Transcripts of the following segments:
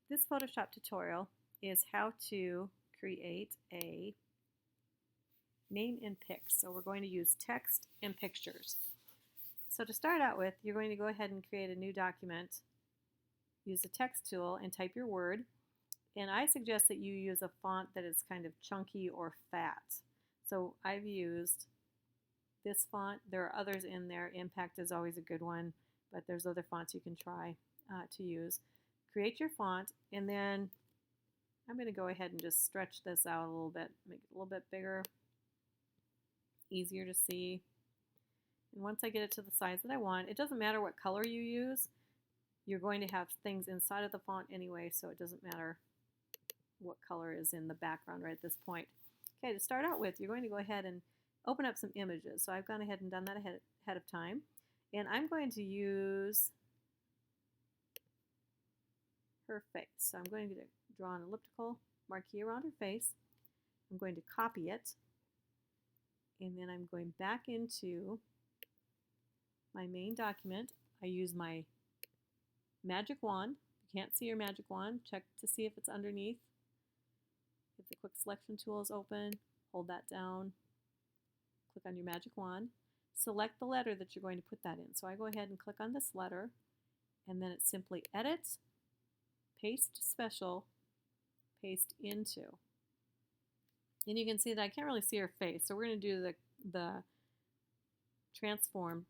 This Photoshop tutorial is how to create a name in pics. So we're going to use text and pictures. So to start out with, you're going to go ahead and create a new document. Use the text tool and type your word. And I suggest that you use a font that is kind of chunky or fat. So I've used this font. There are others in there. Impact is always a good one, but there's other fonts you can try to use. Create your font, and then I'm going to go ahead and just stretch this out a little bit, make it a little bit bigger, easier to see. And once I get it to the size that I want, it doesn't matter what color you use. You're going to have things inside of the font anyway, so it doesn't matter what color is in the background right at this point. Okay, to start out with, you're going to go ahead and open up some images. So I've gone ahead and done that ahead of time. And I'm going to use her face. So I'm going to draw an elliptical marquee around her face. I'm going to copy it. And then I'm going back into my main document. I use my magic wand. If you can't see your magic wand, check to see if it's underneath. If the quick selection tool is open, hold that down. Click on your magic wand. Select the letter that you're going to put that in. So I go ahead and click on this letter, and then it's simply Edit, Paste Special, Paste Into. And you can see that I can't really see her face, so we're going to do the transform.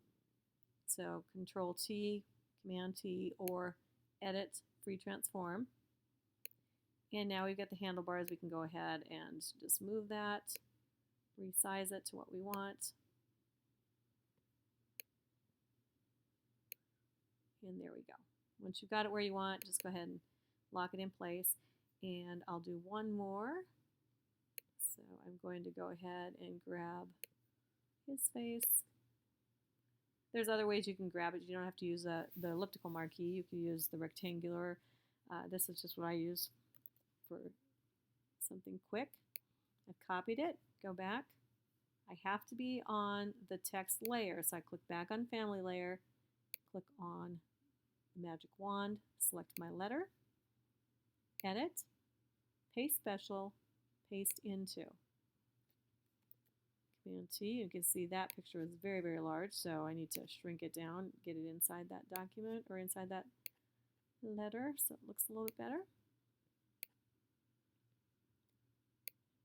So Control T, Command T, or Edit, Free Transform. And now we've got the handlebars. We can go ahead and just move that, resize it to what we want. And there we go. Once you've got it where you want, just go ahead and lock it in place. And I'll do one more. So I'm going to go ahead and grab his face. There's other ways you can grab it. You don't have to use the elliptical marquee. You can use the rectangular. This is just what I use for something quick. I've copied it. Go back. I have to be on the text layer. So I click back on Family Layer, click on Magic Wand, select my letter, Edit, Paste Special, Paste Into. Command T, you can see that picture is very, very large, so I need to shrink it down, get it inside that document or inside that letter so it looks a little bit better.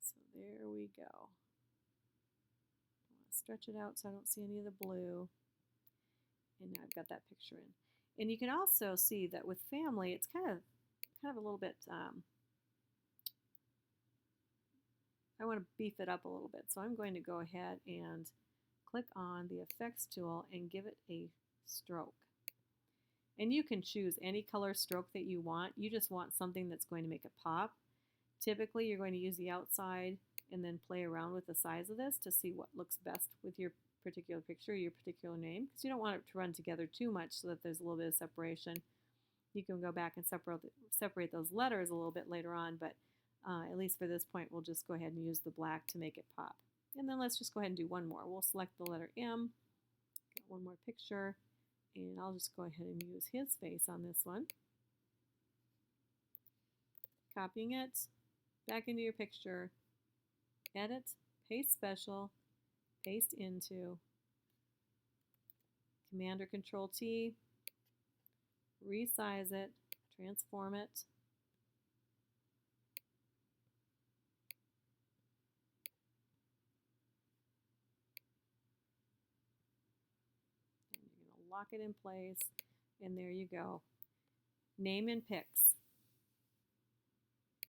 So there we go. I want to stretch it out so I don't see any of the blue. And now I've got that picture in. And you can also see that with family, it's kind of a little bit, I want to beef it up a little bit. So I'm going to go ahead and click on the effects tool and give it a stroke. And you can choose any color stroke that you want. You just want something that's going to make it pop. Typically, you're going to use the outside and then play around with the size of this to see what looks best with your particular picture, your particular name, because you don't want it to run together too much so that there's a little bit of separation. You can go back and separate those letters a little bit later on, but at least for this point, we'll just go ahead and use the black to make it pop. And then let's just go ahead and do one more. We'll select the letter M, got one more picture, and I'll just go ahead and use his face on this one. Copying it, back into your picture, Edit, Paste Special, Paste Into, Command or Control T, resize it, transform it, and you're going to lock it in place, and there you go. Name in Pics.